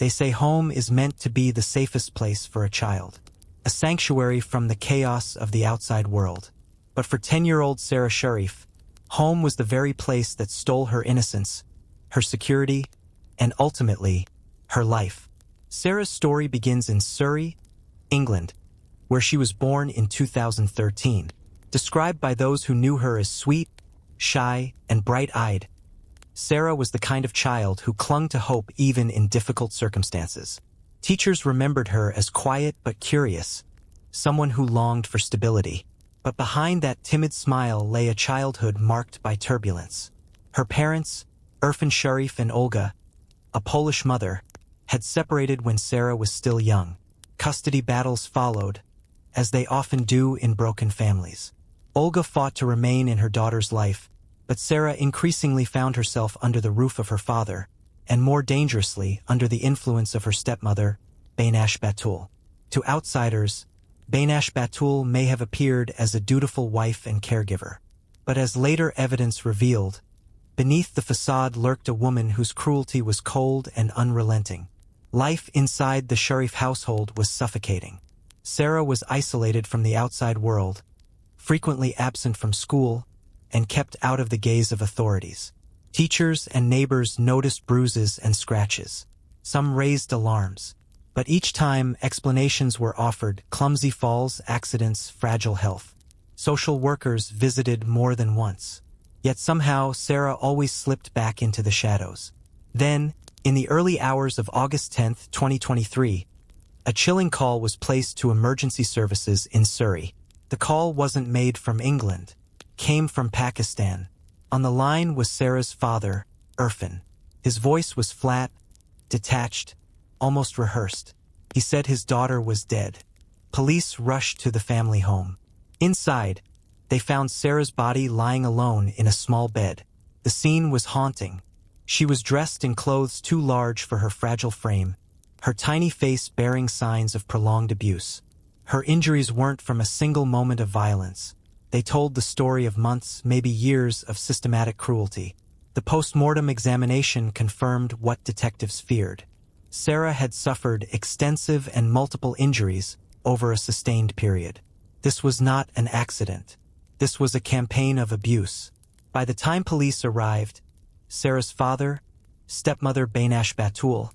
They say home is meant to be the safest place for a child, a sanctuary from the chaos of the outside world. But for 10-year-old Sarah Sharif, home was the very place that stole her innocence, her security, and ultimately, her life. Sarah's story begins in Surrey, England, where she was born in 2013. Described by those who knew her as sweet, shy, and bright-eyed, Sarah was the kind of child who clung to hope even in difficult circumstances. Teachers remembered her as quiet but curious, someone who longed for stability. But behind that timid smile lay a childhood marked by turbulence. Her parents, Irfan Sharif and Olga, a Polish mother, had separated when Sarah was still young. Custody battles followed, as they often do in broken families. Olga fought to remain in her daughter's life, but Sarah increasingly found herself under the roof of her father, and more dangerously, under the influence of her stepmother, Baynash Batul. To outsiders, Baynash Batul may have appeared as a dutiful wife and caregiver. But as later evidence revealed, beneath the facade lurked a woman whose cruelty was cold and unrelenting. Life inside the Sharif household was suffocating. Sarah was isolated from the outside world, frequently absent from school, and kept out of the gaze of authorities. Teachers and neighbors noticed bruises and scratches. Some raised alarms, but each time explanations were offered: clumsy falls, accidents, fragile health. Social workers visited more than once. Yet somehow Sarah always slipped back into the shadows. Then, in the early hours of August 10, 2023, a chilling call was placed to emergency services in Surrey. The call wasn't made from England, came from Pakistan. On the line was Sarah's father, Irfan. His voice was flat, detached, almost rehearsed. He said his daughter was dead. Police rushed to the family home. Inside, they found Sarah's body lying alone in a small bed. The scene was haunting. She was dressed in clothes too large for her fragile frame, her tiny face bearing signs of prolonged abuse. Her injuries weren't from a single moment of violence. They told the story of months, maybe years, of systematic cruelty. The post-mortem examination confirmed what detectives feared. Sarah had suffered extensive and multiple injuries over a sustained period. This was not an accident. This was a campaign of abuse. By the time police arrived, Sarah's father, stepmother Baynash Batul,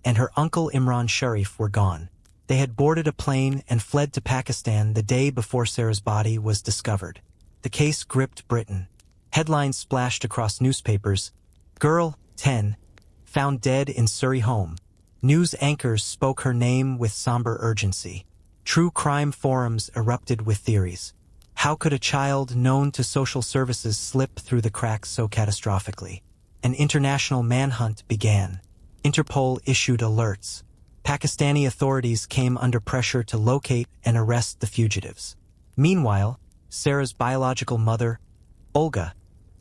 and her uncle Imran Sharif were gone. They had boarded a plane and fled to Pakistan the day before Sarah's body was discovered. The case gripped Britain. Headlines splashed across newspapers: "Girl, 10, found dead in Surrey home." News anchors spoke her name with somber urgency. True crime forums erupted with theories. How could a child known to social services slip through the cracks so catastrophically? An international manhunt began. Interpol issued alerts. Pakistani authorities came under pressure to locate and arrest the fugitives. Meanwhile, Sarah's biological mother, Olga,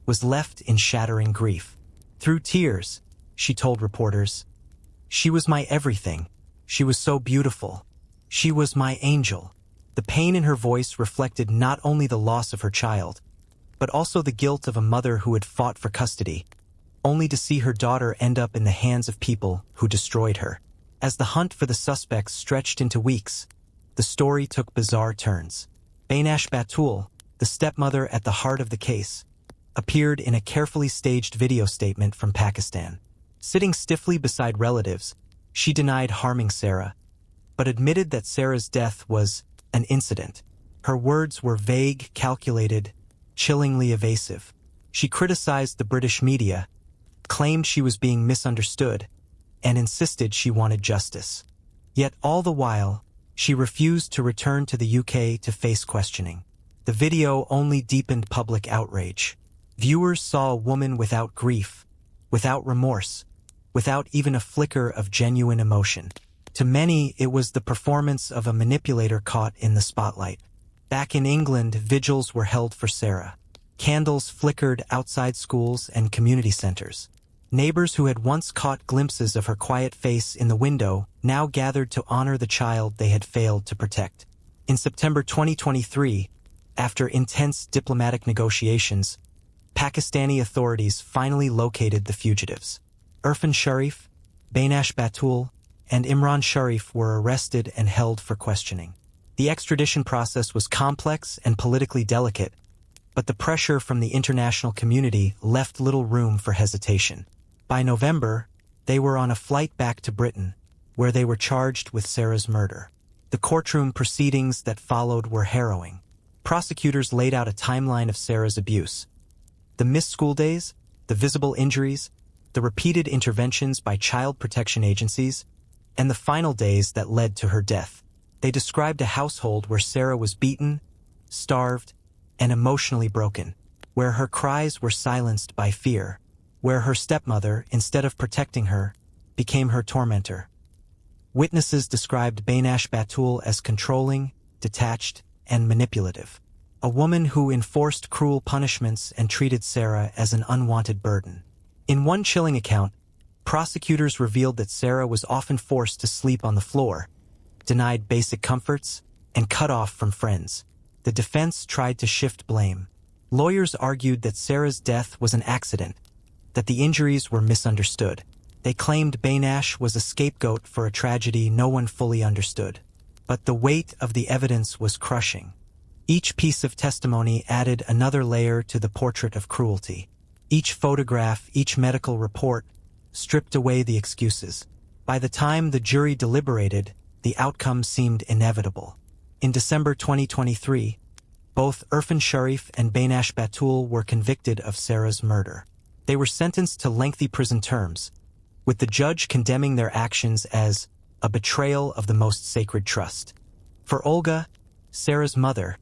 was left in shattering grief. Through tears, she told reporters, "She was my everything. She was so beautiful. She was my angel." The pain in her voice reflected not only the loss of her child, but also the guilt of a mother who had fought for custody, only to see her daughter end up in the hands of people who destroyed her. As the hunt for the suspects stretched into weeks, the story took bizarre turns. Baynash Batul, the stepmother at the heart of the case, appeared in a carefully staged video statement from Pakistan. Sitting stiffly beside relatives, she denied harming Sarah, but admitted that Sarah's death was an incident. Her words were vague, calculated, chillingly evasive. She criticized the British media, claimed she was being misunderstood, and insisted she wanted justice. Yet all the while, she refused to return to the UK to face questioning. The video only deepened public outrage. Viewers saw a woman without grief, without remorse, without even a flicker of genuine emotion. To many, it was the performance of a manipulator caught in the spotlight. Back in England, vigils were held for Sarah. Candles flickered outside schools and community centers. Neighbors who had once caught glimpses of her quiet face in the window now gathered to honor the child they had failed to protect. In September 2023, after intense diplomatic negotiations, Pakistani authorities finally located the fugitives. Irfan Sharif, Baynash Batul, and Imran Sharif were arrested and held for questioning. The extradition process was complex and politically delicate, but the pressure from the international community left little room for hesitation. By November, they were on a flight back to Britain, where they were charged with Sarah's murder. The courtroom proceedings that followed were harrowing. Prosecutors laid out a timeline of Sarah's abuse. The missed school days, the visible injuries, the repeated interventions by child protection agencies, and the final days that led to her death. They described a household where Sarah was beaten, starved, and emotionally broken, where her cries were silenced by fear, where her stepmother, instead of protecting her, became her tormentor. Witnesses described Bainash Batul as controlling, detached, and manipulative, a woman who enforced cruel punishments and treated Sarah as an unwanted burden. In one chilling account, prosecutors revealed that Sarah was often forced to sleep on the floor, denied basic comforts, and cut off from friends. The defense tried to shift blame. Lawyers argued that Sarah's death was an accident, that the injuries were misunderstood. They claimed Bainash was a scapegoat for a tragedy no one fully understood. But the weight of the evidence was crushing. Each piece of testimony added another layer to the portrait of cruelty. Each photograph, each medical report, stripped away the excuses. By the time the jury deliberated, the outcome seemed inevitable. In December 2023, both Irfan Sharif and Bainash Batul were convicted of Sarah's murder. They were sentenced to lengthy prison terms, with the judge condemning their actions as a betrayal of the most sacred trust. For Olga, Sarah's mother,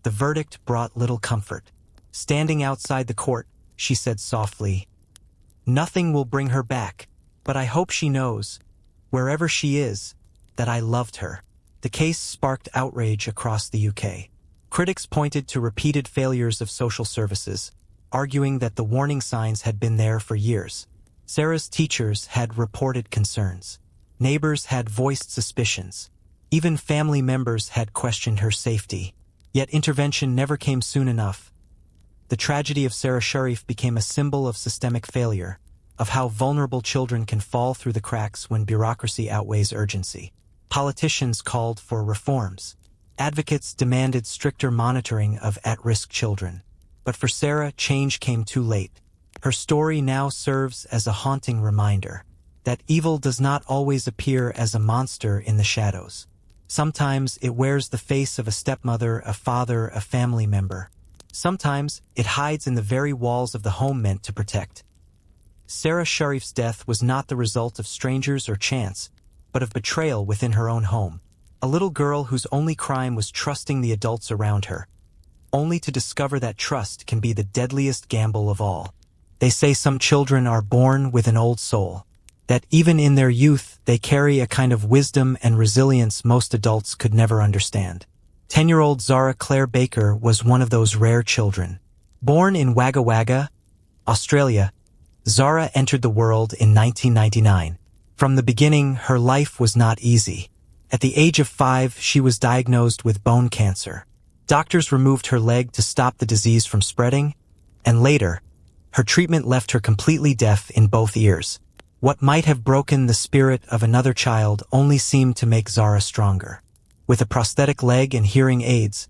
the verdict brought little comfort. Standing outside the court, she said softly, "Nothing will bring her back, but I hope she knows, wherever she is, that I loved her." The case sparked outrage across the UK. Critics pointed to repeated failures of social services, arguing that the warning signs had been there for years. Sarah's teachers had reported concerns. Neighbors had voiced suspicions. Even family members had questioned her safety. Yet intervention never came soon enough. The tragedy of Sarah Sharif became a symbol of systemic failure, of how vulnerable children can fall through the cracks when bureaucracy outweighs urgency. Politicians called for reforms. Advocates demanded stricter monitoring of at-risk children. But for Sarah, change came too late. Her story now serves as a haunting reminder that evil does not always appear as a monster in the shadows. Sometimes it wears the face of a stepmother, a father, a family member. Sometimes it hides in the very walls of the home meant to protect. Sarah Sharif's death was not the result of strangers or chance, but of betrayal within her own home. A little girl whose only crime was trusting the adults around her, only to discover that trust can be the deadliest gamble of all. They say some children are born with an old soul, that even in their youth they carry a kind of wisdom and resilience most adults could never understand. 10-year-old Zara Claire Baker was one of those rare children. Born in Wagga Wagga, Australia, Zara entered the world in 1999. From the beginning, her life was not easy. At the age of 5, she was diagnosed with bone cancer. Doctors removed her leg to stop the disease from spreading, and later, her treatment left her completely deaf in both ears. What might have broken the spirit of another child only seemed to make Zara stronger. With a prosthetic leg and hearing aids,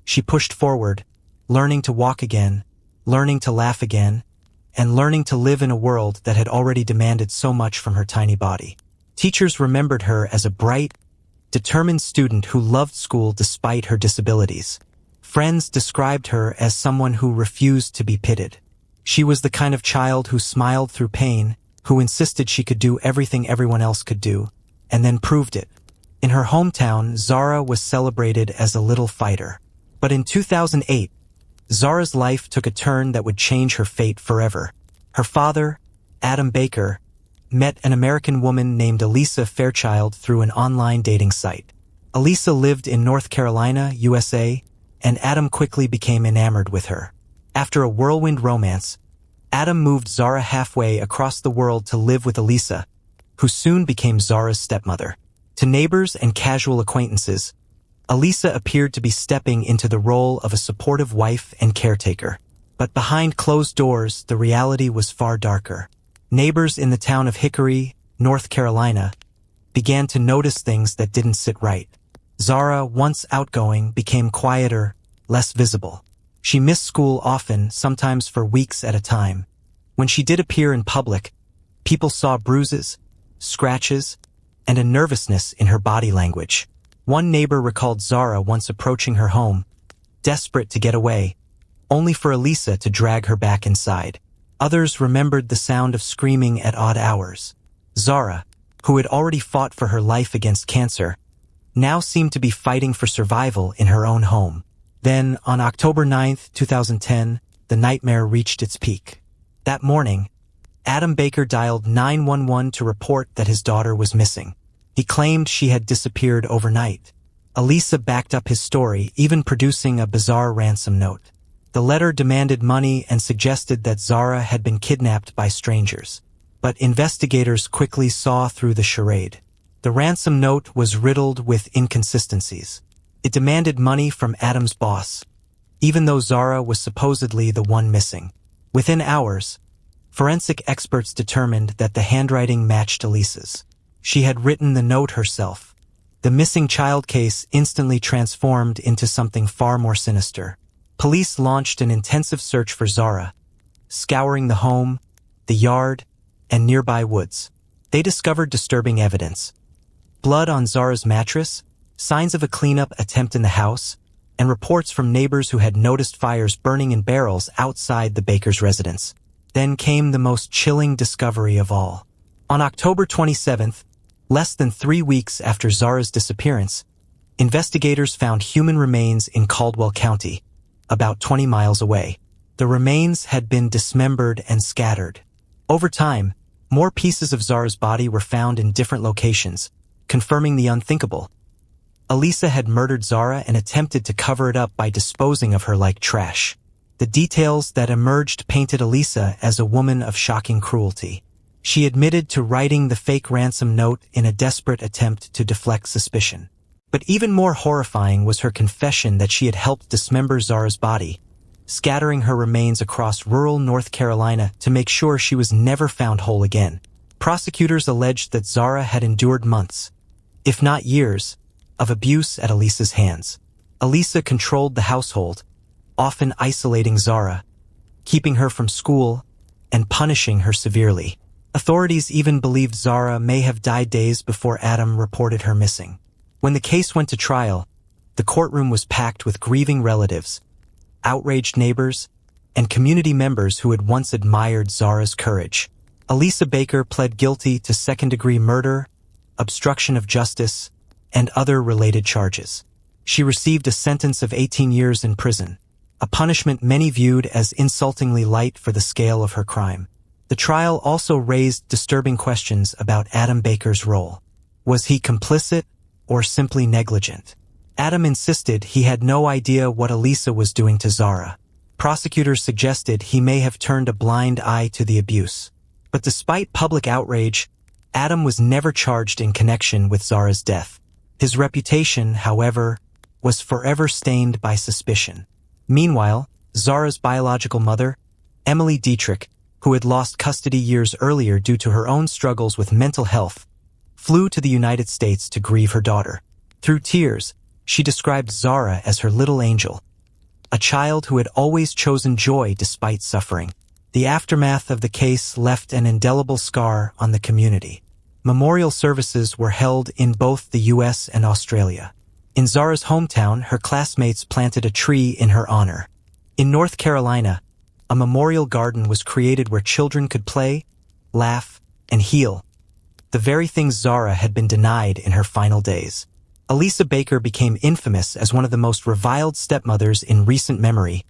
she pushed forward, learning to walk again, learning to laugh again, and learning to live in a world that had already demanded so much from her tiny body. Teachers remembered her as a bright, determined student who loved school despite her disabilities. Friends described her as someone who refused to be pitied. She was the kind of child who smiled through pain, who insisted she could do everything everyone else could do, and then proved it. In her hometown, Zara was celebrated as a little fighter. But in 2008, Zara's life took a turn that would change her fate forever. Her father, Adam Baker, met an American woman named Elisa Fairchild through an online dating site. Elisa lived in North Carolina, USA, and Adam quickly became enamored with her. After a whirlwind romance, Adam moved Zara halfway across the world to live with Elisa, who soon became Zara's stepmother. To neighbors and casual acquaintances, Elisa appeared to be stepping into the role of a supportive wife and caretaker. But behind closed doors, the reality was far darker. Neighbors in the town of Hickory, North Carolina, began to notice things that didn't sit right. Zara, once outgoing, became quieter, less visible. She missed school often, sometimes for weeks at a time. When she did appear in public, people saw bruises, scratches, and a nervousness in her body language. One neighbor recalled Zara once approaching her home, desperate to get away, only for Elisa to drag her back inside. Others remembered the sound of screaming at odd hours. Zara, who had already fought for her life against cancer, now seemed to be fighting for survival in her own home. Then, on October 9, 2010, the nightmare reached its peak. That morning, Adam Baker dialed 911 to report that his daughter was missing. He claimed she had disappeared overnight. Elisa backed up his story, even producing a bizarre ransom note. The letter demanded money and suggested that Zara had been kidnapped by strangers. But investigators quickly saw through the charade. The ransom note was riddled with inconsistencies. It demanded money from Adam's boss, even though Zara was supposedly the one missing. Within hours, forensic experts determined that the handwriting matched Elisa's. She had written the note herself. The missing child case instantly transformed into something far more sinister. Police launched an intensive search for Zara, scouring the home, the yard, and nearby woods. They discovered disturbing evidence: blood on Zara's mattress, signs of a cleanup attempt in the house, and reports from neighbors who had noticed fires burning in barrels outside the Baker's residence. Then came the most chilling discovery of all. On October 27th, less than 3 weeks after Zara's disappearance, investigators found human remains in Caldwell County, about 20 miles away. The remains had been dismembered and scattered. Over time, more pieces of Zara's body were found in different locations, confirming the unthinkable. Elisa had murdered Zara and attempted to cover it up by disposing of her like trash. The details that emerged painted Elisa as a woman of shocking cruelty. She admitted to writing the fake ransom note in a desperate attempt to deflect suspicion. But even more horrifying was her confession that she had helped dismember Zara's body, scattering her remains across rural North Carolina to make sure she was never found whole again. Prosecutors alleged that Zara had endured months, if not years, of abuse at Elisa's hands. Elisa controlled the household, often isolating Zara, keeping her from school, and punishing her severely. Authorities even believed Zara may have died days before Adam reported her missing. When the case went to trial, the courtroom was packed with grieving relatives, outraged neighbors, and community members who had once admired Zara's courage. Elisa Baker pled guilty to second-degree murder, obstruction of justice, and other related charges. She received a sentence of 18 years in prison, a punishment many viewed as insultingly light for the scale of her crime. The trial also raised disturbing questions about Adam Baker's role. Was he complicit or simply negligent? Adam insisted he had no idea what Elisa was doing to Zara. Prosecutors suggested he may have turned a blind eye to the abuse. But despite public outrage, Adam was never charged in connection with Zara's death. His reputation, however, was forever stained by suspicion. Meanwhile, Zara's biological mother, Emily Dietrich, who had lost custody years earlier due to her own struggles with mental health, flew to the United States to grieve her daughter. Through tears, she described Zara as her little angel, a child who had always chosen joy despite suffering. The aftermath of the case left an indelible scar on the community. Memorial services were held in both the U.S. and Australia. In Zara's hometown, her classmates planted a tree in her honor. In North Carolina, a memorial garden was created where children could play, laugh, and heal, the very things Zara had been denied in her final days. Elisa Baker became infamous as one of the most reviled stepmothers in recent memory,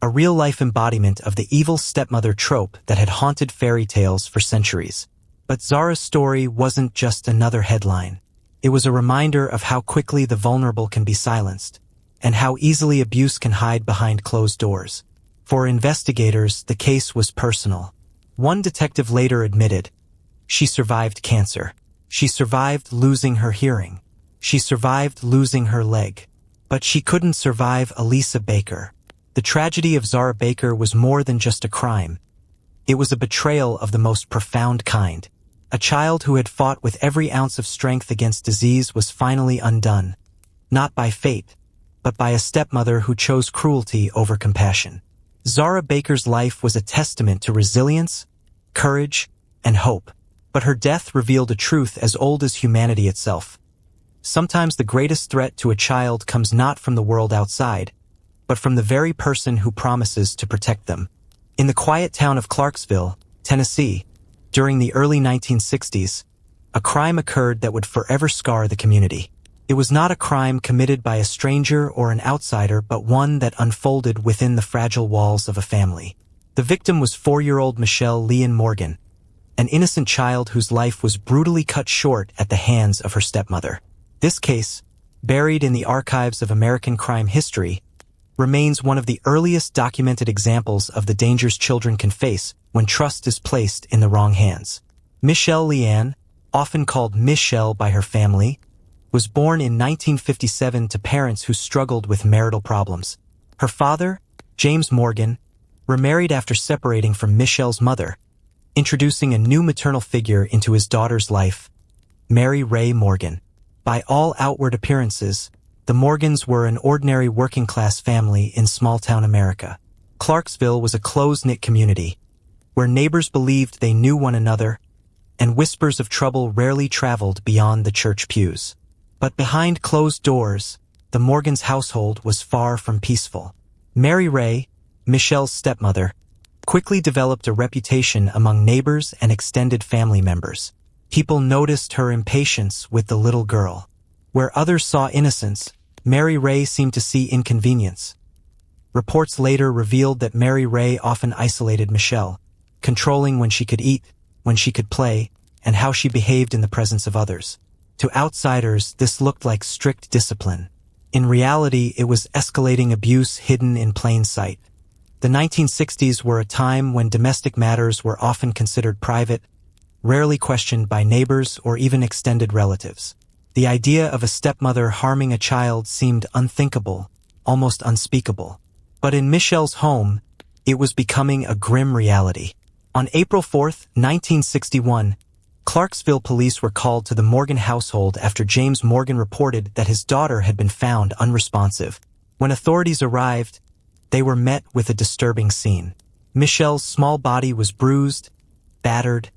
a real-life embodiment of the evil stepmother trope that had haunted fairy tales for centuries. But Zara's story wasn't just another headline. It was a reminder of how quickly the vulnerable can be silenced, and how easily abuse can hide behind closed doors. For investigators, the case was personal. One detective later admitted, she survived cancer. She survived losing her hearing. She survived losing her leg. But she couldn't survive Elisa Baker. The tragedy of Zara Baker was more than just a crime. It was a betrayal of the most profound kind. A child who had fought with every ounce of strength against disease was finally undone, not by fate, but by a stepmother who chose cruelty over compassion. Zara Baker's life was a testament to resilience, courage, and hope, but her death revealed a truth as old as humanity itself. Sometimes the greatest threat to a child comes not from the world outside, but from the very person who promises to protect them. In the quiet town of Clarksville, Tennessee, during the early 1960s, a crime occurred that would forever scar the community. It was not a crime committed by a stranger or an outsider, but one that unfolded within the fragile walls of a family. The victim was 4-year-old Michelle Leanne Morgan, an innocent child whose life was brutally cut short at the hands of her stepmother. This case, buried in the archives of American crime history, remains one of the earliest documented examples of the dangers children can face when trust is placed in the wrong hands. Michelle Leanne, often called Michelle by her family, was born in 1957 to parents who struggled with marital problems. Her father, James Morgan, remarried after separating from Michelle's mother, introducing a new maternal figure into his daughter's life, Mary Ray Morgan. By all outward appearances, the Morgans were an ordinary working-class family in small-town America. Clarksville was a close-knit community, where neighbors believed they knew one another, and whispers of trouble rarely traveled beyond the church pews. But behind closed doors, the Morgans' household was far from peaceful. Mary Ray, Michelle's stepmother, quickly developed a reputation among neighbors and extended family members. People noticed her impatience with the little girl. Where others saw innocence, Mary Ray seemed to see inconvenience. Reports later revealed that Mary Ray often isolated Michelle, controlling when she could eat, when she could play, and how she behaved in the presence of others. To outsiders, this looked like strict discipline. In reality, it was escalating abuse hidden in plain sight. The 1960s were a time when domestic matters were often considered private, rarely questioned by neighbors or even extended relatives. The idea of a stepmother harming a child seemed unthinkable, almost unspeakable. But in Michelle's home, it was becoming a grim reality. On April 4, 1961, Clarksville police were called to the Morgan household after James Morgan reported that his daughter had been found unresponsive. When authorities arrived, they were met with a disturbing scene. Michelle's small body was bruised, battered,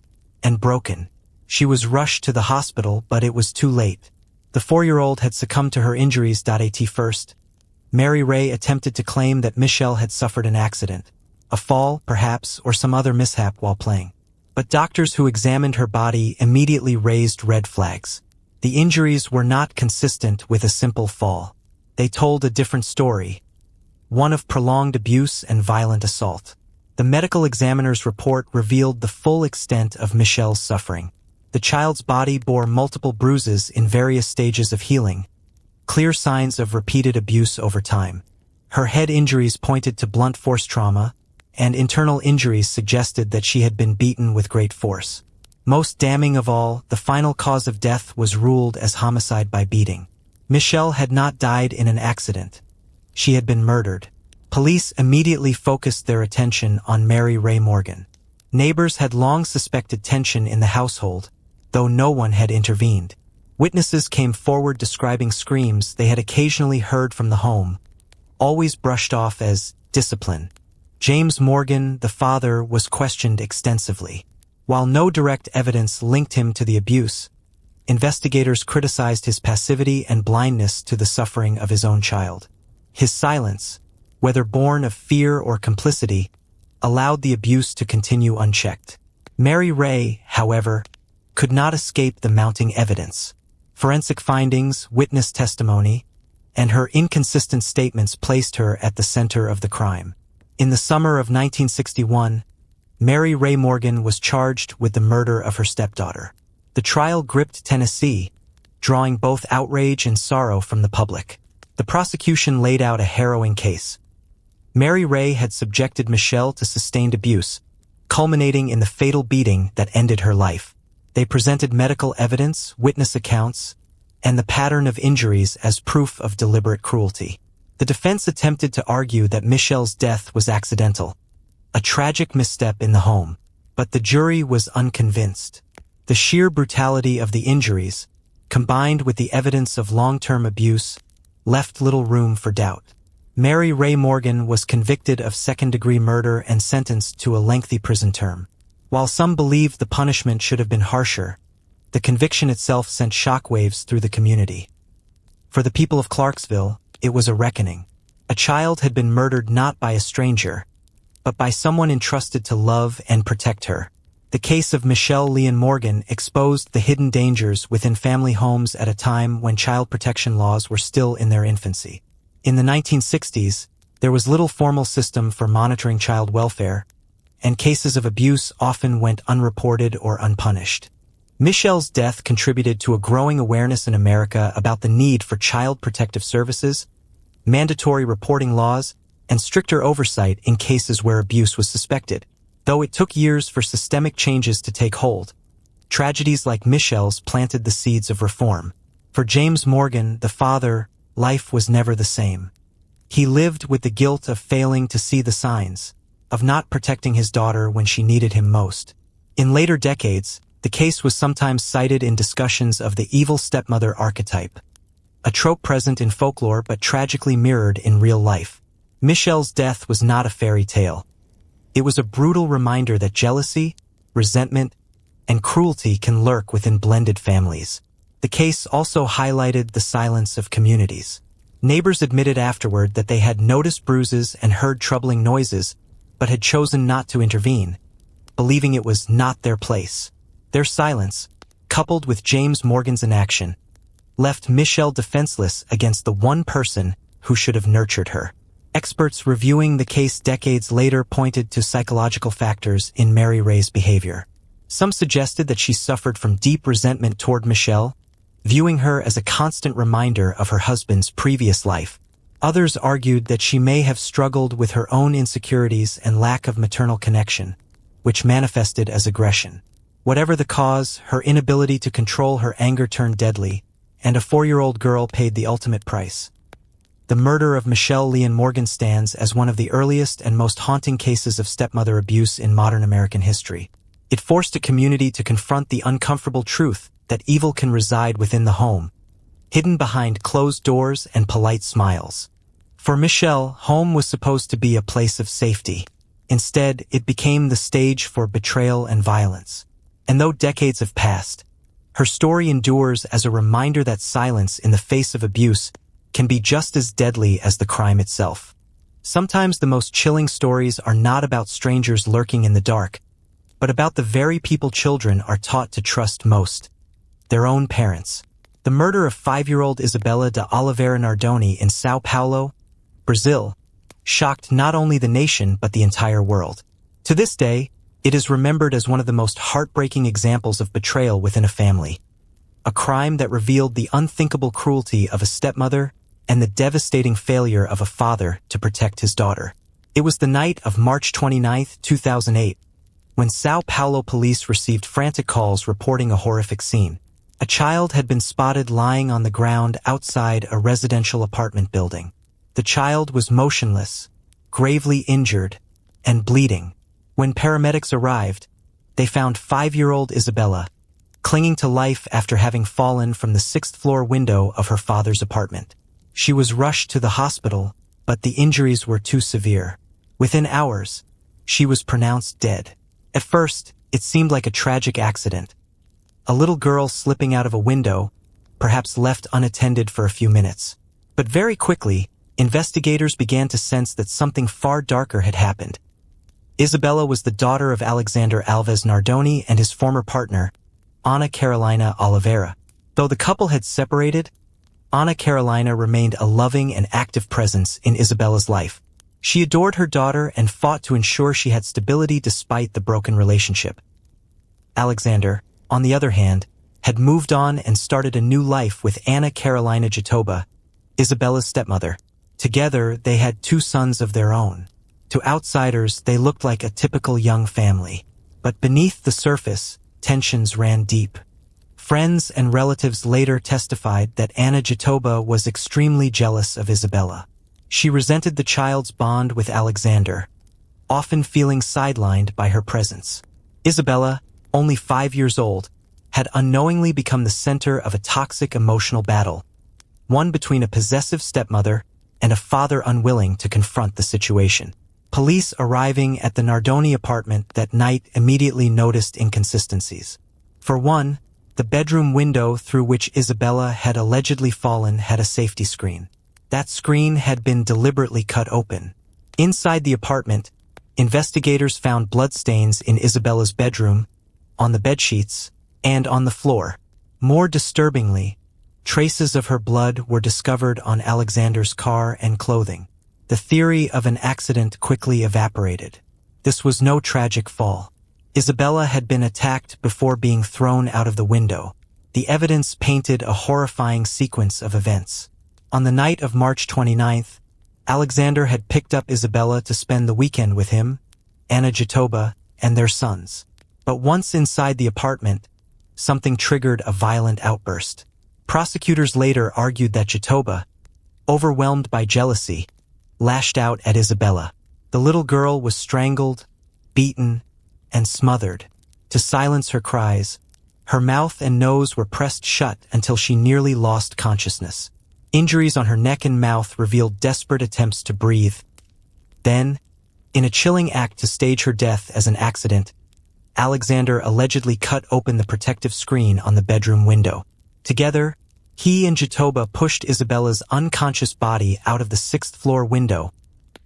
and broken. She was rushed to the hospital, but it was too late. The 4-year-old had succumbed to her injuries. At first, Mary Ray attempted to claim that Michelle had suffered an accident, a fall, perhaps, or some other mishap while playing. But doctors who examined her body immediately raised red flags. The injuries were not consistent with a simple fall. They told a different story, one of prolonged abuse and violent assault. The medical examiner's report revealed the full extent of Michelle's suffering. The child's body bore multiple bruises in various stages of healing, clear signs of repeated abuse over time. Her head injuries pointed to blunt force trauma, and internal injuries suggested that she had been beaten with great force. Most damning of all, the final cause of death was ruled as homicide by beating. Michelle had not died in an accident. She had been murdered. Police immediately focused their attention on Mary Ray Morgan. Neighbors had long suspected tension in the household, though no one had intervened. Witnesses came forward describing screams they had occasionally heard from the home, always brushed off as discipline. James Morgan, the father, was questioned extensively. While no direct evidence linked him to the abuse, investigators criticized his passivity and blindness to the suffering of his own child. His silence, whether born of fear or complicity, allowed the abuse to continue unchecked. Mary Ray, however, could not escape the mounting evidence. Forensic findings, witness testimony, and her inconsistent statements placed her at the center of the crime. In the summer of 1961, Mary Ray Morgan was charged with the murder of her stepdaughter. The trial gripped Tennessee, drawing both outrage and sorrow from the public. The prosecution laid out a harrowing case. Mary Ray had subjected Michelle to sustained abuse, culminating in the fatal beating that ended her life. They presented medical evidence, witness accounts, and the pattern of injuries as proof of deliberate cruelty. The defense attempted to argue that Michelle's death was accidental, a tragic misstep in the home, but the jury was unconvinced. The sheer brutality of the injuries, combined with the evidence of long-term abuse, left little room for doubt. Mary Ray Morgan was convicted of second-degree murder and sentenced to a lengthy prison term. While some believed the punishment should have been harsher, the conviction itself sent shockwaves through the community. For the people of Clarksville, it was a reckoning. A child had been murdered not by a stranger, but by someone entrusted to love and protect her. The case of Michelle Leon Morgan exposed the hidden dangers within family homes at a time when child protection laws were still in their infancy. In the 1960s, there was little formal system for monitoring child welfare, and cases of abuse often went unreported or unpunished. Michelle's death contributed to a growing awareness in America about the need for child protective services, mandatory reporting laws, and stricter oversight in cases where abuse was suspected. Though it took years for systemic changes to take hold, tragedies like Michelle's planted the seeds of reform. For James Morgan, the father, life was never the same. He lived with the guilt of failing to see the signs, of not protecting his daughter when she needed him most. In later decades, the case was sometimes cited in discussions of the evil stepmother archetype, a trope present in folklore but tragically mirrored in real life. Michelle's death was not a fairy tale. It was a brutal reminder that jealousy, resentment, and cruelty can lurk within blended families. The case also highlighted the silence of communities. Neighbors admitted afterward that they had noticed bruises and heard troubling noises, but had chosen not to intervene, believing it was not their place. Their silence, coupled with James Morgan's inaction, left Michelle defenseless against the one person who should have nurtured her. Experts reviewing the case decades later pointed to psychological factors in Mary Ray's behavior. Some suggested that she suffered from deep resentment toward Michelle, viewing her as a constant reminder of her husband's previous life. Others argued that she may have struggled with her own insecurities and lack of maternal connection, which manifested as aggression. Whatever the cause, her inability to control her anger turned deadly, and a 4-year-old girl paid the ultimate price. The murder of Michelle Leon Morgan stands as one of the earliest and most haunting cases of stepmother abuse in modern American history. It forced a community to confront the uncomfortable truth that evil can reside within the home, hidden behind closed doors and polite smiles. For Michelle, home was supposed to be a place of safety. Instead, it became the stage for betrayal and violence. And though decades have passed, her story endures as a reminder that silence in the face of abuse can be just as deadly as the crime itself. Sometimes the most chilling stories are not about strangers lurking in the dark, but about the very people children are taught to trust most, their own parents. The murder of 5-year-old Isabella de Oliveira Nardoni in São Paulo, Brazil, shocked not only the nation but the entire world. To this day, it is remembered as one of the most heartbreaking examples of betrayal within a family. A crime that revealed the unthinkable cruelty of a stepmother and the devastating failure of a father to protect his daughter. It was the night of March 29, 2008, when São Paulo police received frantic calls reporting a horrific scene. A child had been spotted lying on the ground outside a residential apartment building. The child was motionless, gravely injured, and bleeding. When paramedics arrived, they found 5-year-old Isabella, clinging to life after having fallen from the 6th-floor window of her father's apartment. She was rushed to the hospital, but the injuries were too severe. Within hours, she was pronounced dead. At first, it seemed like a tragic accident. A little girl slipping out of a window, perhaps left unattended for a few minutes. But very quickly, investigators began to sense that something far darker had happened. Isabella was the daughter of Alexander Alves Nardoni and his former partner, Ana Carolina Oliveira. Though the couple had separated, Ana Carolina remained a loving and active presence in Isabella's life. She adored her daughter and fought to ensure she had stability despite the broken relationship. Alexander, on the other hand, had moved on and started a new life with Ana Carolina Jatoba, Isabella's stepmother. Together, they had 2 sons of their own. To outsiders, they looked like a typical young family. But beneath the surface, tensions ran deep. Friends and relatives later testified that Ana Jatoba was extremely jealous of Isabella. She resented the child's bond with Alexander, often feeling sidelined by her presence. Isabella, only 5 years old, had unknowingly become the center of a toxic emotional battle, one between a possessive stepmother and a father unwilling to confront the situation. Police arriving at the Nardoni apartment that night immediately noticed inconsistencies. For one, the bedroom window through which Isabella had allegedly fallen had a safety screen. That screen had been deliberately cut open. Inside the apartment, investigators found bloodstains in Isabella's bedroom, on the bedsheets, and on the floor. More disturbingly, traces of her blood were discovered on Alexander's car and clothing. The theory of an accident quickly evaporated. This was no tragic fall. Isabella had been attacked before being thrown out of the window. The evidence painted a horrifying sequence of events. On the night of March 29th, Alexander had picked up Isabella to spend the weekend with him, Anna Jatoba, and their sons. But once inside the apartment, something triggered a violent outburst. Prosecutors later argued that Jatoba, overwhelmed by jealousy, lashed out at Isabella. The little girl was strangled, beaten, and smothered. To silence her cries, her mouth and nose were pressed shut until she nearly lost consciousness. Injuries on her neck and mouth revealed desperate attempts to breathe. Then, in a chilling act to stage her death as an accident, Alexander allegedly cut open the protective screen on the bedroom window. Together, he and Jatoba pushed Isabella's unconscious body out of the 6th-floor window,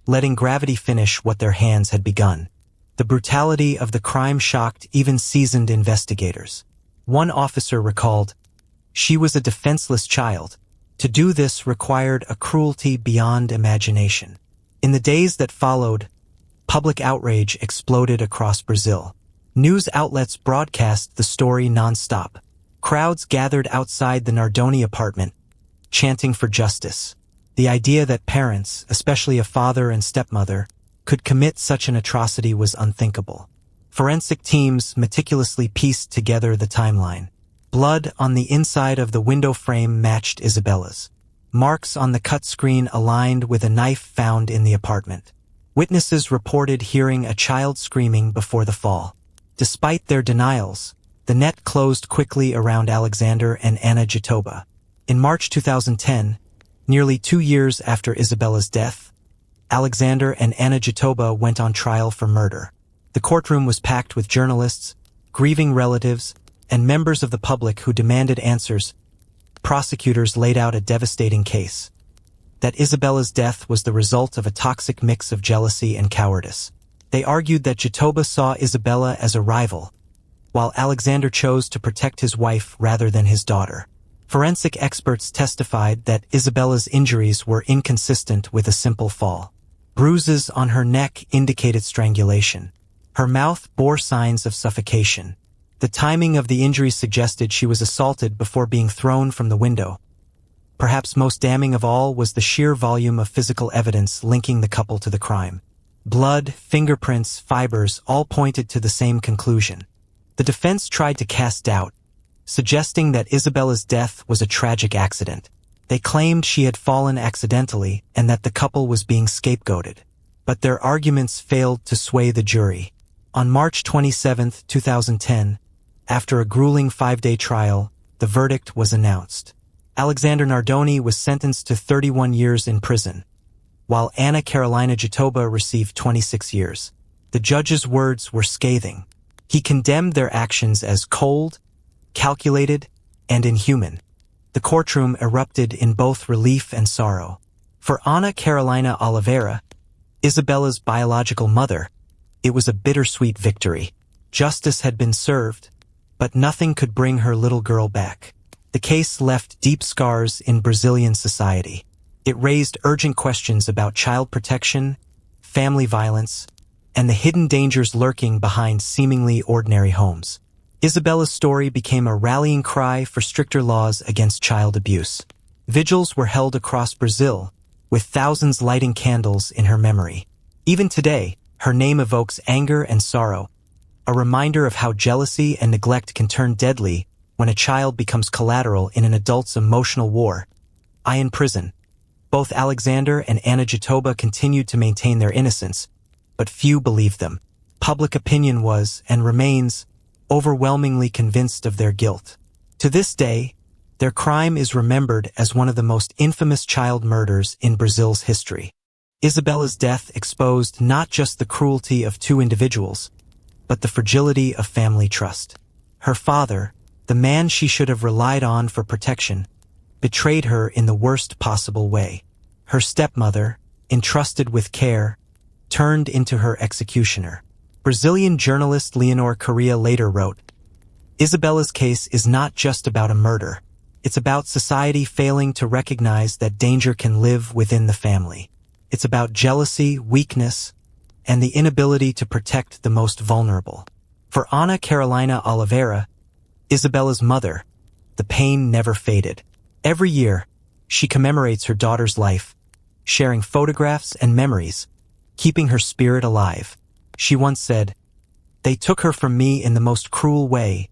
letting gravity finish what their hands had begun. The brutality of the crime shocked even seasoned investigators. One officer recalled, "She was a defenseless child. To do this required a cruelty beyond imagination." In the days that followed, public outrage exploded across Brazil. News outlets broadcast the story nonstop. Crowds gathered outside the Nardoni apartment, chanting for justice. The idea that parents, especially a father and stepmother, could commit such an atrocity was unthinkable. Forensic teams meticulously pieced together the timeline. Blood on the inside of the window frame matched Isabella's. Marks on the cut screen aligned with a knife found in the apartment. Witnesses reported hearing a child screaming before the fall. Despite their denials, the net closed quickly around Alexander and Anna Jatoba. In March 2010, nearly 2 years after Isabella's death, Alexander and Anna Jatoba went on trial for murder. The courtroom was packed with journalists, grieving relatives, and members of the public who demanded answers. Prosecutors laid out a devastating case. That Isabella's death was the result of a toxic mix of jealousy and cowardice. They argued that Jatoba saw Isabella as a rival, while Alexander chose to protect his wife rather than his daughter. Forensic experts testified that Isabella's injuries were inconsistent with a simple fall. Bruises on her neck indicated strangulation. Her mouth bore signs of suffocation. The timing of the injury suggested she was assaulted before being thrown from the window. Perhaps most damning of all was the sheer volume of physical evidence linking the couple to the crime. Blood, fingerprints, fibers all pointed to the same conclusion. The defense tried to cast doubt, suggesting that Isabella's death was a tragic accident. They claimed she had fallen accidentally and that the couple was being scapegoated. But their arguments failed to sway the jury. On March 27, 2010, after a grueling 5-day trial, the verdict was announced. Alexander Nardoni was sentenced to 31 years in prison, while Anna Carolina Jatoba received 26 years. The judge's words were scathing. He condemned their actions as cold, calculated, and inhuman. The courtroom erupted in both relief and sorrow. For Ana Carolina Oliveira, Isabella's biological mother, it was a bittersweet victory. Justice had been served, but nothing could bring her little girl back. The case left deep scars in Brazilian society. It raised urgent questions about child protection, family violence, and the hidden dangers lurking behind seemingly ordinary homes. Isabella's story became a rallying cry for stricter laws against child abuse. Vigils were held across Brazil, with thousands lighting candles in her memory. Even today, her name evokes anger and sorrow, a reminder of how jealousy and neglect can turn deadly when a child becomes collateral in an adult's emotional war. In prison, both Alexander and Anna Jatoba continued to maintain their innocence, but few believed them. Public opinion was, and remains, overwhelmingly convinced of their guilt. To this day, their crime is remembered as one of the most infamous child murders in Brazil's history. Isabella's death exposed not just the cruelty of two individuals, but the fragility of family trust. Her father, the man she should have relied on for protection, betrayed her in the worst possible way. Her stepmother, entrusted with care, turned into her executioner. Brazilian journalist Leonor Correa later wrote, "Isabella's case is not just about a murder. It's about society failing to recognize that danger can live within the family. It's about jealousy, weakness, and the inability to protect the most vulnerable." For Ana Carolina Oliveira, Isabella's mother, the pain never faded. Every year, she commemorates her daughter's life, sharing photographs and memories, keeping her spirit alive. She once said, "They took her from me in the most cruel way,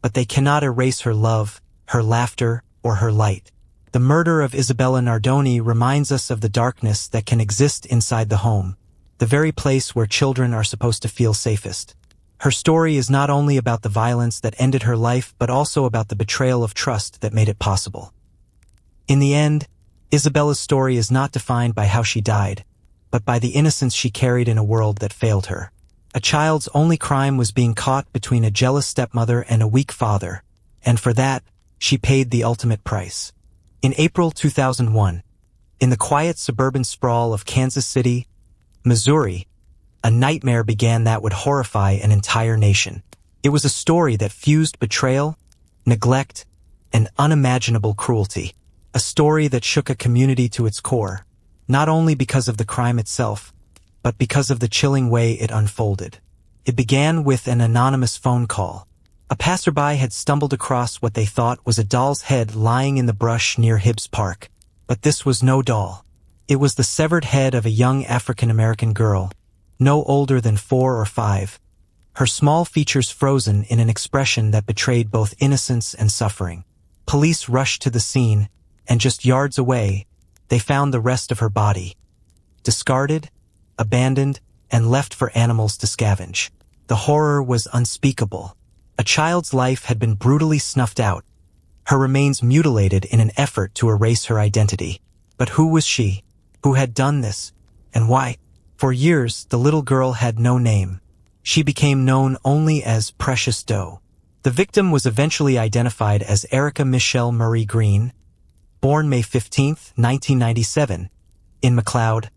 but they cannot erase her love, her laughter, or her light." The murder of Isabella Nardoni reminds us of the darkness that can exist inside the home, the very place where children are supposed to feel safest. Her story is not only about the violence that ended her life, but also about the betrayal of trust that made it possible. In the end, Isabella's story is not defined by how she died, but by the innocence she carried in a world that failed her. A child's only crime was being caught between a jealous stepmother and a weak father, and for that, she paid the ultimate price. In April 2001, in the quiet suburban sprawl of Kansas City, Missouri, a nightmare began that would horrify an entire nation. It was a story that fused betrayal, neglect, and unimaginable cruelty. A story that shook a community to its core, not only because of the crime itself, but because of the chilling way it unfolded. It began with an anonymous phone call. A passerby had stumbled across what they thought was a doll's head lying in the brush near Hibbs Park. But this was no doll. It was the severed head of a young African-American girl, no older than 4 or 5, her small features frozen in an expression that betrayed both innocence and suffering. Police rushed to the scene, and just yards away, they found the rest of her body, discarded, abandoned, and left for animals to scavenge. The horror was unspeakable. A child's life had been brutally snuffed out, her remains mutilated in an effort to erase her identity. But who was she? Who had done this? And why? For years, the little girl had no name. She became known only as Precious Doe. The victim was eventually identified as Erica Michelle Marie Green, born May 15, 1997, in McLeod,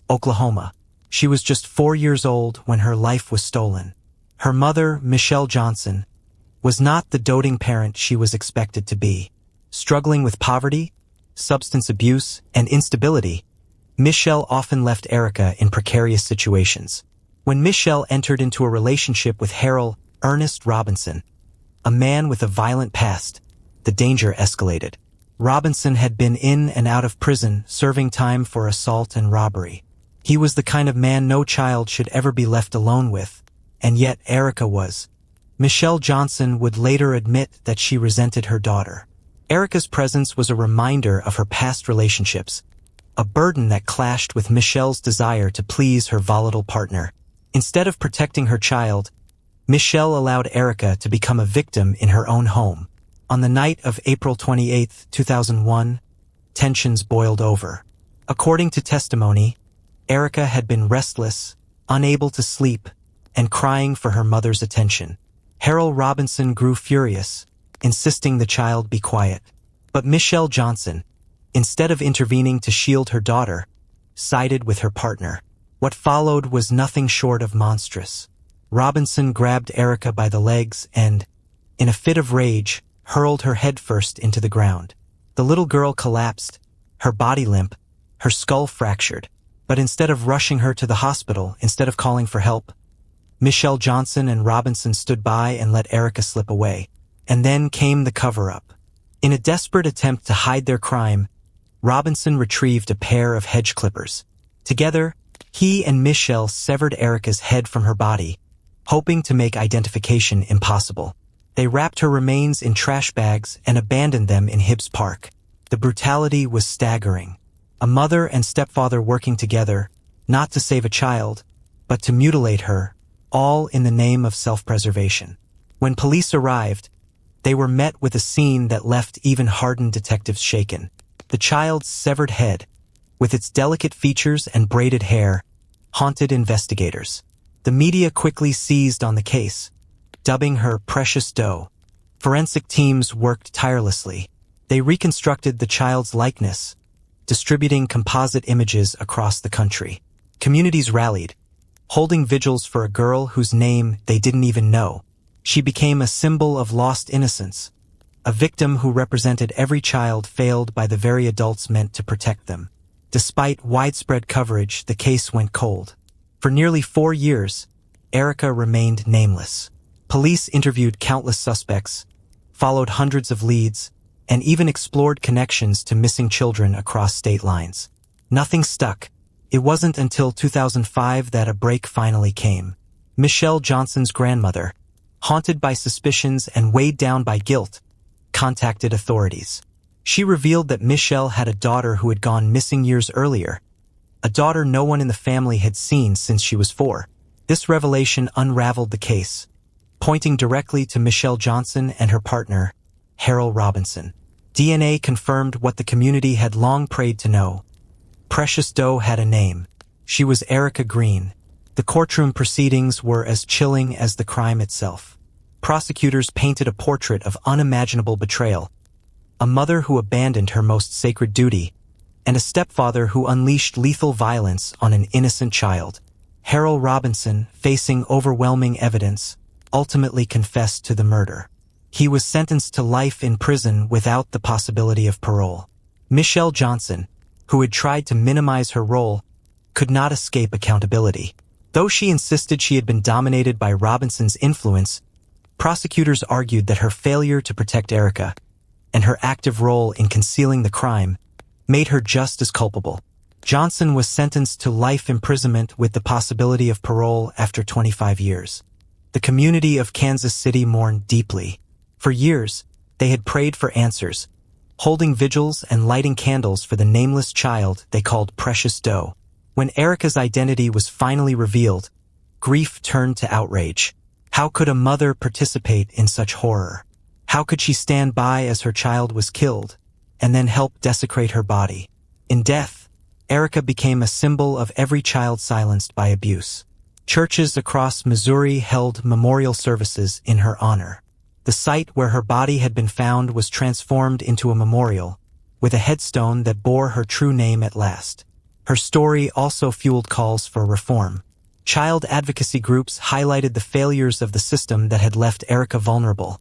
Oklahoma. She was just 4 years old when her life was stolen. Her mother, Michelle Johnson, was not the doting parent she was expected to be. Struggling with poverty, substance abuse, and instability, Michelle often left Erica in precarious situations. When Michelle entered into a relationship with Harold Ernest Robinson, a man with a violent past, the danger escalated. Robinson had been in and out of prison, serving time for assault and robbery. He was the kind of man no child should ever be left alone with, and yet Erica was. Michelle Johnson would later admit that she resented her daughter. Erica's presence was a reminder of her past relationships, a burden that clashed with Michelle's desire to please her volatile partner. Instead of protecting her child, Michelle allowed Erica to become a victim in her own home. On the night of April 28, 2001, tensions boiled over. According to testimony, Erica had been restless, unable to sleep, and crying for her mother's attention. Harold Robinson grew furious, insisting the child be quiet. But Michelle Johnson, instead of intervening to shield her daughter, sided with her partner. What followed was nothing short of monstrous. Robinson grabbed Erica by the legs and, in a fit of rage, hurled her headfirst into the ground. The little girl collapsed, her body limp, her skull fractured. But instead of rushing her to the hospital, instead of calling for help, Michelle Johnson and Robinson stood by and let Erica slip away. And then came the cover-up. In a desperate attempt to hide their crime, Robinson retrieved a pair of hedge clippers. Together, he and Michelle severed Erica's head from her body, hoping to make identification impossible. They wrapped her remains in trash bags and abandoned them in Hibbs Park. The brutality was staggering. A mother and stepfather working together, not to save a child, but to mutilate her, all in the name of self-preservation. When police arrived, they were met with a scene that left even hardened detectives shaken. The child's severed head, with its delicate features and braided hair, haunted investigators. The media quickly seized on the case, dubbing her Precious Doe. Forensic teams worked tirelessly. They reconstructed the child's likeness, distributing composite images across the country. Communities rallied, holding vigils for a girl whose name they didn't even know. She became a symbol of lost innocence, a victim who represented every child failed by the very adults meant to protect them. Despite widespread coverage, the case went cold. For nearly 4 years, Erica remained nameless. Police interviewed countless suspects, followed hundreds of leads, and even explored connections to missing children across state lines. Nothing stuck. It wasn't until 2005 that a break finally came. Michelle Johnson's grandmother, haunted by suspicions and weighed down by guilt, contacted authorities. She revealed that Michelle had a daughter who had gone missing years earlier, a daughter no one in the family had seen since she was 4. This revelation unraveled the case, pointing directly to Michelle Johnson and her partner, Harold Robinson. DNA confirmed what the community had long prayed to know. Precious Doe had a name. She was Erica Green. The courtroom proceedings were as chilling as the crime itself. Prosecutors painted a portrait of unimaginable betrayal, a mother who abandoned her most sacred duty, and a stepfather who unleashed lethal violence on an innocent child. Harold Robinson, facing overwhelming evidence, ultimately confessed to the murder. He was sentenced to life in prison without the possibility of parole. Michelle Johnson, who had tried to minimize her role, could not escape accountability. Though she insisted she had been dominated by Robinson's influence, prosecutors argued that her failure to protect Erica and her active role in concealing the crime made her just as culpable. Johnson was sentenced to life imprisonment with the possibility of parole after 25 years. The community of Kansas City mourned deeply. For years, they had prayed for answers, holding vigils and lighting candles for the nameless child they called Precious Doe. When Erica's identity was finally revealed, grief turned to outrage. How could a mother participate in such horror? How could she stand by as her child was killed, and then help desecrate her body? In death, Erica became a symbol of every child silenced by abuse. Churches across Missouri held memorial services in her honor. The site where her body had been found was transformed into a memorial, with a headstone that bore her true name at last. Her story also fueled calls for reform. Child advocacy groups highlighted the failures of the system that had left Erica vulnerable,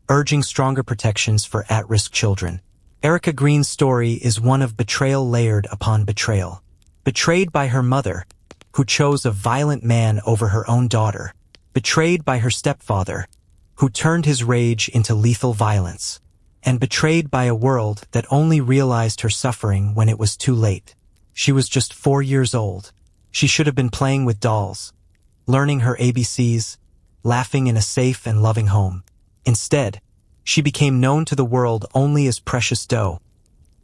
urging stronger protections for at-risk children. Erica Green's story is one of betrayal layered upon betrayal. Betrayed by her mother, who chose a violent man over her own daughter. Betrayed by her stepfather, who turned his rage into lethal violence. And betrayed by a world that only realized her suffering when it was too late. She was just 4 years old. She should have been playing with dolls, learning her ABCs, laughing in a safe and loving home. Instead, she became known to the world only as Precious Doe,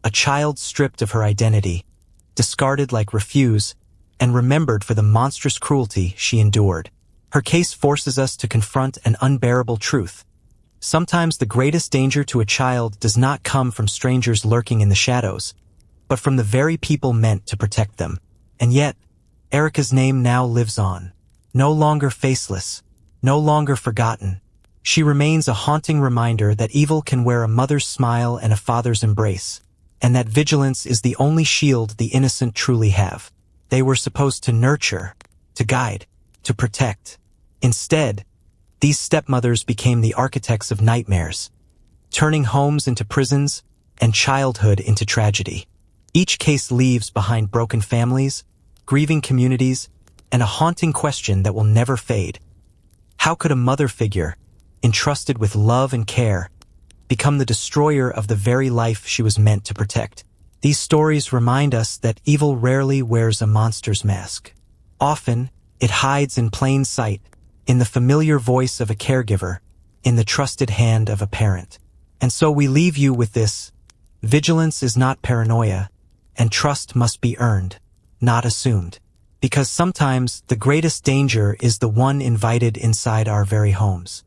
a child stripped of her identity, discarded like refuse, and remembered for the monstrous cruelty she endured. Her case forces us to confront an unbearable truth. Sometimes the greatest danger to a child does not come from strangers lurking in the shadows, but from the very people meant to protect them. And yet, Erica's name now lives on. No longer faceless, no longer forgotten. She remains a haunting reminder that evil can wear a mother's smile and a father's embrace, and that vigilance is the only shield the innocent truly have. They were supposed to nurture, to guide, to protect. Instead, these stepmothers became the architects of nightmares, turning homes into prisons and childhood into tragedy. Each case leaves behind broken families, grieving communities, and a haunting question that will never fade. How could a mother figure, entrusted with love and care, become the destroyer of the very life she was meant to protect? These stories remind us that evil rarely wears a monster's mask. Often, it hides in plain sight, in the familiar voice of a caregiver, in the trusted hand of a parent. And so we leave you with this: vigilance is not paranoia, and trust must be earned, not assumed. Because sometimes the greatest danger is the one invited inside our very homes.